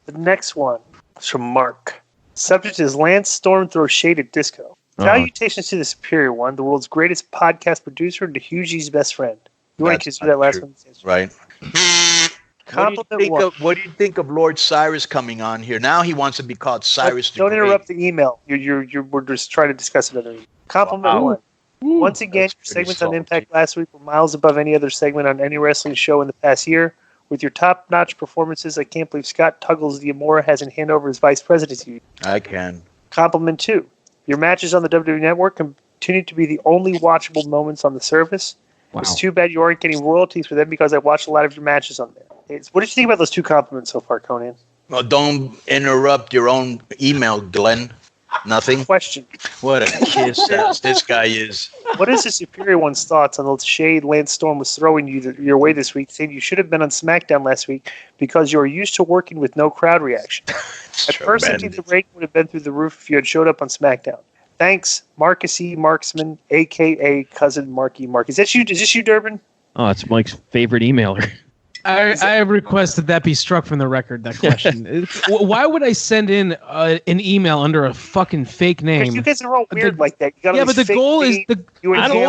The next one is from Mark. Subject is Lance Storm throws shade at Disco. Salutations to the Superior One, the world's greatest podcast producer and Hughie's best friend. You want to consider that last one? Right. Compliment one. What do you think of Lord Cyrus coming on here? Now he wants to be called Cyrus the Great. Don't interrupt the email. We're just trying to discuss another email. Compliment one. Once again, your segments on Impact last week were miles above any other segment on any wrestling show in the past year. With your top-notch performances, I can't believe Scott Tuggles Diamora hasn't handed over his vice presidency. I can. Compliment 2. Your matches on the WWE Network continue to be the only watchable moments on the service. Wow. It's too bad you aren't getting royalties for them because I watched a lot of your matches on there. What did you think about those 2 compliments so far, Conan? Well, don't interrupt your own email, Glenn. Nothing? Question. What a kiss ass this guy is. What is the Superior One's thoughts on the shade Lance Storm was throwing your way this week, saying you should have been on SmackDown last week because you are used to working with no crowd reaction? At first, I think the rating would have been through the roof if you had showed up on SmackDown. Thanks, Marcusy Marksman, a.k.a. Cousin Marky Mark. Is this you, Durbin? Oh, it's Mike's favorite emailer. I requested that be struck from the record, that question. Why would I send in an email under a fucking fake name? You guys are all weird like that. You but the goal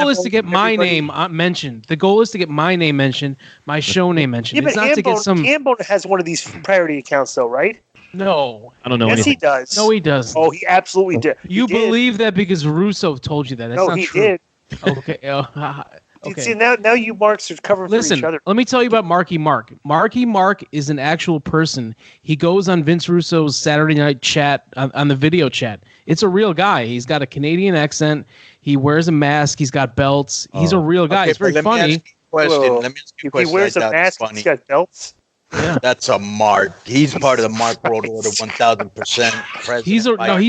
is to get my name mentioned. The goal is to get my name mentioned, my show name mentioned. Yeah, it's not to get some... Hambone has one of these priority accounts, though, right? No. I don't know Yes, anything. he does. No, he doesn't. Oh, he absolutely did. You believe that because Russo told you that. That's not true. Did. Okay. Okay. See, now you marks are covering for each other. Let me tell you about Marky Mark. Marky Mark is an actual person. He goes on Vince Russo's Saturday night chat, on the video chat. It's a real guy. He's got a Canadian accent. He wears a mask. He's got belts. He's a real guy. It's very funny. Let me ask you a question. He wears a mask. He's got belts. Yeah. That's a Mark. He's part of the Mark World Order 1000%. He's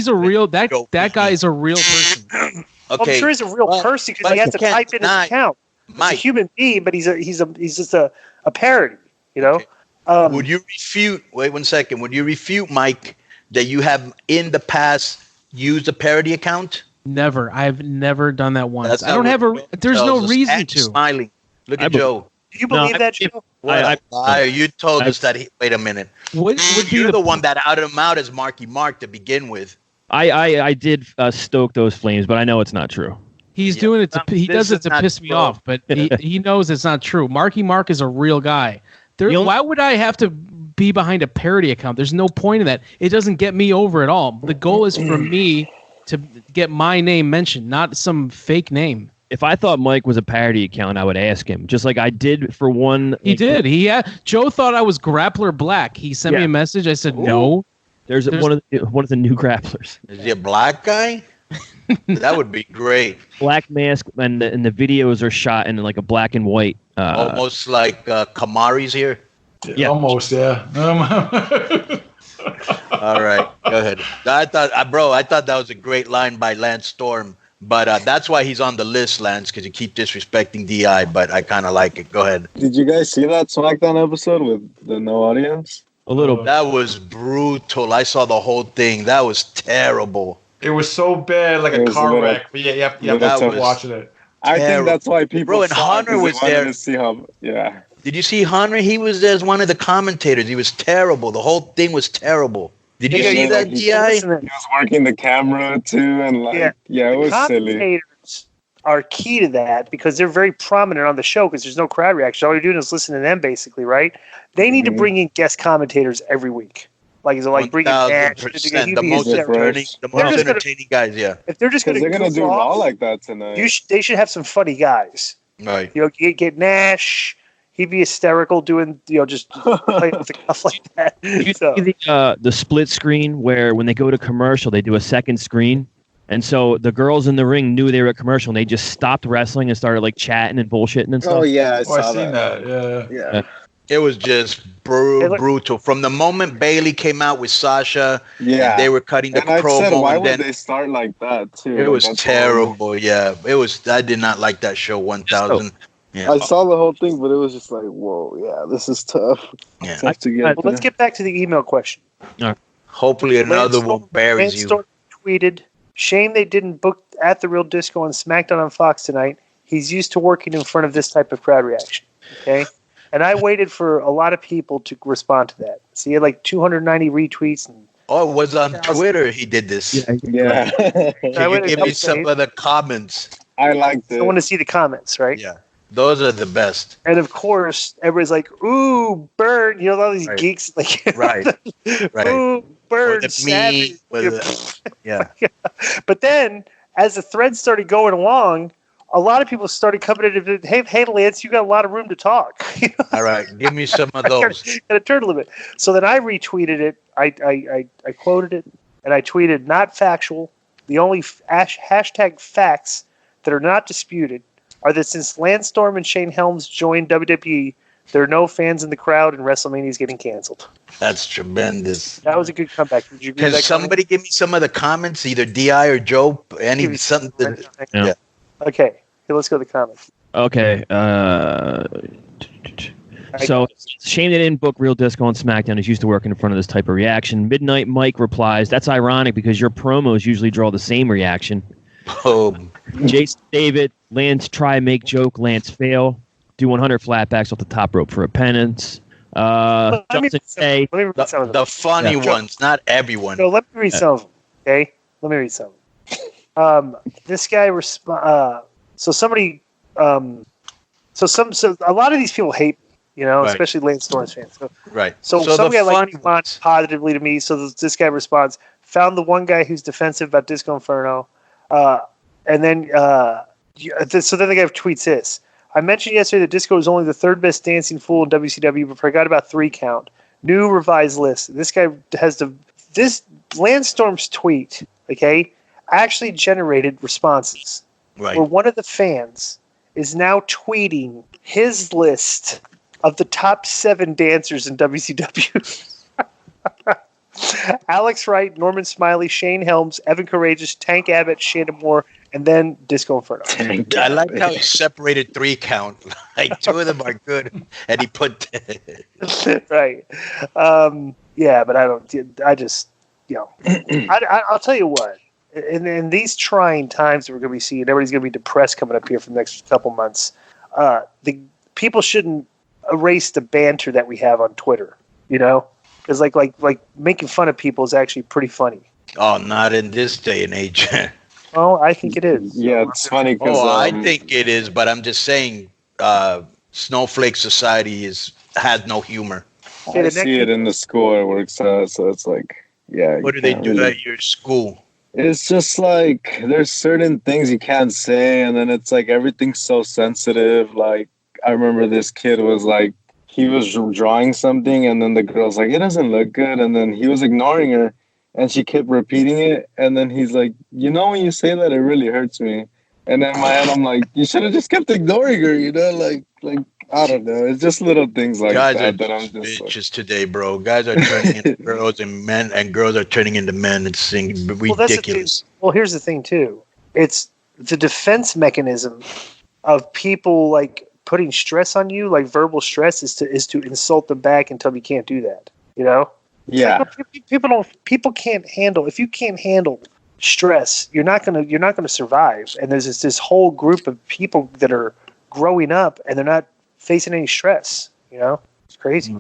a real that guy is a real person. Okay. Well, I'm sure he's a real person because he has to type in his account. He's a human being, but he's just a parody, you know. Okay. Would you refute? Wait 1 second. Would you refute, Mike, that you have in the past used a parody account? Never. I've never done that once. I don't have a. There's no reason to. Smiling. Look at Joe. Do you believe that, Joe? You told us that. Wait a minute. You're the one that outed him out as Marky Mark to begin with. I did stoke those flames, but I know it's not true. He's doing it he does it to piss me off, but he knows it's not true. Marky Mark is a real guy. Why would I have to be behind a parody account? There's no point in that. It doesn't get me over at all. The goal is for me to get my name mentioned, not some fake name. If I thought Mike was a parody account, I would ask him, just like I did for one. He did. Joe thought I was Grappler Black. He sent me a message. I said, no. There's one of the new grapplers. Is he a black guy? That would be great. Black mask, and the videos are shot in like a black and white. Almost like Kamari's here. Yeah. Almost, yeah. All right, go ahead. I thought that was a great line by Lance Storm, but that's why he's on the list, Lance, because you keep disrespecting DI. But I kind of like it. Go ahead. Did you guys see that SmackDown episode with the no audience? A little. That was brutal. I saw the whole thing. That was terrible. It was so bad, like a car wreck. But you have to watch it. I think that's why people. Bro, and Hunter was there. To see how, yeah. Did you see Hunter? He was there as one of the commentators. He was terrible. The whole thing was terrible. Did you see that, DI? He was working the camera too, and it was silly. Commentators are key to that because they're very prominent on the show because there's no crowd reaction. All you're doing is listening to them, basically, right? They need to bring in guest commentators every week. Like bringing Nash, the most entertaining guys. Yeah, if they're just going to do Raw like that tonight, they should have some funny guys. Right. You know, get Nash. He'd be hysterical doing, just playing with the cuff like that. You see the split screen where when they go to commercial, they do a second screen. And so the girls in the ring knew they were at commercial and they just stopped wrestling and started chatting and bullshitting and stuff. Oh, yeah. I seen that. Yeah. It was just brutal. From the moment Bailey came out with Sasha, and they were cutting the promo. Why would they start like that, too? It was terrible, It was. I did not like that show 1000. Yeah. I saw the whole thing, but it was just like, whoa, this is tough. Yeah. Tough to get. Let's get back to the email question. Hopefully another one buries you. Tweeted, shame they didn't book At The Real Disco on SmackDown on Fox tonight. He's used to working in front of this type of crowd reaction. Okay? And I waited for a lot of people to respond to that. So he had like 290 retweets. And Oh, it was on Twitter he did this. Yeah. Can you give me some of the comments? I liked it. I want to see the comments, right? Yeah. Those are the best. And of course, everybody's like, "Ooh, burn!" You know, all these Right. geeks like, Right. Right. "Ooh, burn!" With the savage." meat, with yeah. But then, as the thread started going along, a lot of people started coming in and, hey, Lance, you got a lot of room to talk. All right, give me some of those. Got a turn limit. So then I retweeted it. I quoted it, and I tweeted, "Not factual. The only hashtag facts that are not disputed are that since Lance Storm and Shane Helms joined WWE, there are no fans in the crowd, and WrestleMania is getting canceled." That's tremendous. That was a good comeback. Did you agree with Can that somebody give me some of the comments, either Di or Joe? Any something? Yeah. Okay, here, let's go to the comments. Okay. So shame they didn't book Real Disco on SmackDown. He's used to working in front of this type of reaction. Midnight Mike replies, "That's ironic because your promos usually draw the same reaction." Boom. Jason David, Lance try make joke, Lance fail. Do 100 flatbacks off the top rope for a penance. Justin A. The funny ones, not everyone. No, let me read some of them. Okay, let me read some. This guy so somebody, so a lot of these people hate, Right. especially Lance Storm's fans. Right. So some the guy like funny responds positively to me. So this guy responds, "Found the one guy who's defensive about Disco Inferno," and then so then the guy tweets this. "I mentioned yesterday that Disco is only the third best dancing fool in WCW, but forgot about 3 Count. New revised list." This guy has this Lance Storm's tweet, okay, actually generated responses. Right. Where one of the fans is now tweeting his list of the top 7 dancers in WCW. Alex Wright, Norman Smiley, Shane Helms, Evan Courageous, Tank Abbott, Shannon Moore, and then Disco Inferno. I like how he separated 3 Count. Like 2 of them are good, and he put. Right. Yeah, but I just, I'll tell you what. In these trying times that we're going to be seeing, everybody's going to be depressed coming up here for the next couple months. The people shouldn't erase the banter that we have on Twitter, because like making fun of people is actually pretty funny. Oh, not in this day and age. Oh, I think it is. Yeah, it's funny because I think it is, but I'm just saying, Snowflake Society has no humor. I see it in the school I work at, so it's like, yeah. What do they do at your school? It's just like there's certain things you can't say, and then it's like everything's so sensitive. Like I remember this kid was like, he was drawing something, and then the girl's like, "It doesn't look good," and then he was ignoring her, and she kept repeating it, and then he's like, "When you say that, it really hurts me." And in my head, I'm like, "You should have just kept ignoring her," like I don't know. It's just little things like Guys that are that I'm just bitches today, bro. Guys are turning into girls and men, and girls are turning into men. It's ridiculous. Well, here's the thing too. It's the defense mechanism of people like putting stress on you, like verbal stress, is to insult them back and tell them you can't do that. Yeah. Like, people can't handle. If you can't handle stress, you're not gonna survive. And there's this whole group of people that are growing up and they're not facing any stress. It's crazy.